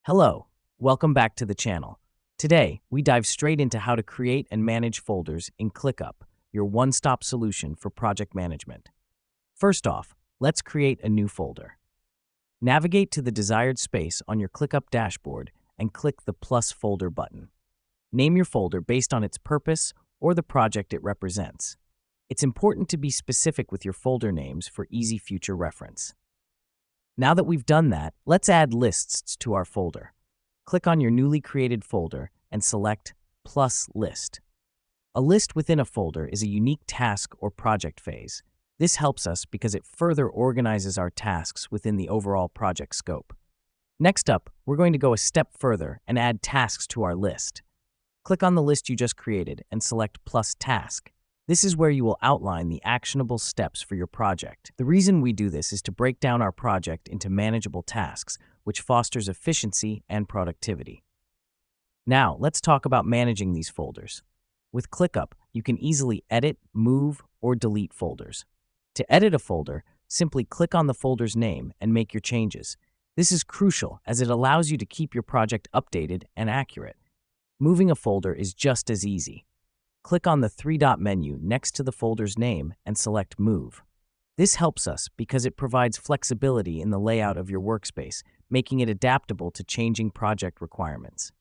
Hello, welcome back to the channel. Today, we dive straight into how to create and manage folders in ClickUp, your one-stop solution for project management. First off, let's create a new folder. Navigate to the desired space on your ClickUp dashboard and click the plus folder button. Name your folder based on its purpose or the project it represents. It's important to be specific with your folder names for easy future reference. Now that we've done that, let's add lists to our folder. Click on your newly created folder and select Plus List. A list within a folder is a unique task or project phase. This helps us because it further organizes our tasks within the overall project scope. Next up, we're going to go a step further and add tasks to our list. Click on the list you just created and select Plus Task. This is where you will outline the actionable steps for your project. The reason we do this is to break down our project into manageable tasks, which fosters efficiency and productivity. Now, let's talk about managing these folders. With ClickUp, you can easily edit, move, or delete folders. To edit a folder, simply click on the folder's name and make your changes. This is crucial as it allows you to keep your project updated and accurate. Moving a folder is just as easy. Click on the three-dot menu next to the folder's name and select Move. This helps us because it provides flexibility in the layout of your workspace, making it adaptable to changing project requirements.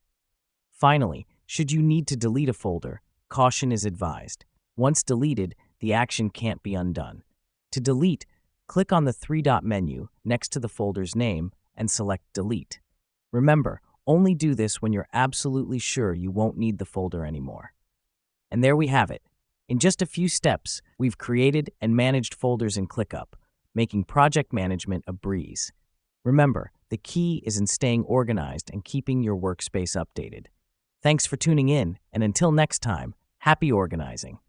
Finally, should you need to delete a folder, caution is advised. Once deleted, the action can't be undone. To delete, click on the three-dot menu next to the folder's name and select Delete. Remember, only do this when you're absolutely sure you won't need the folder anymore. And there we have it. In just a few steps, we've created and managed folders in ClickUp, making project management a breeze. Remember, the key is in staying organized and keeping your workspace updated. Thanks for tuning in, and until next time, happy organizing.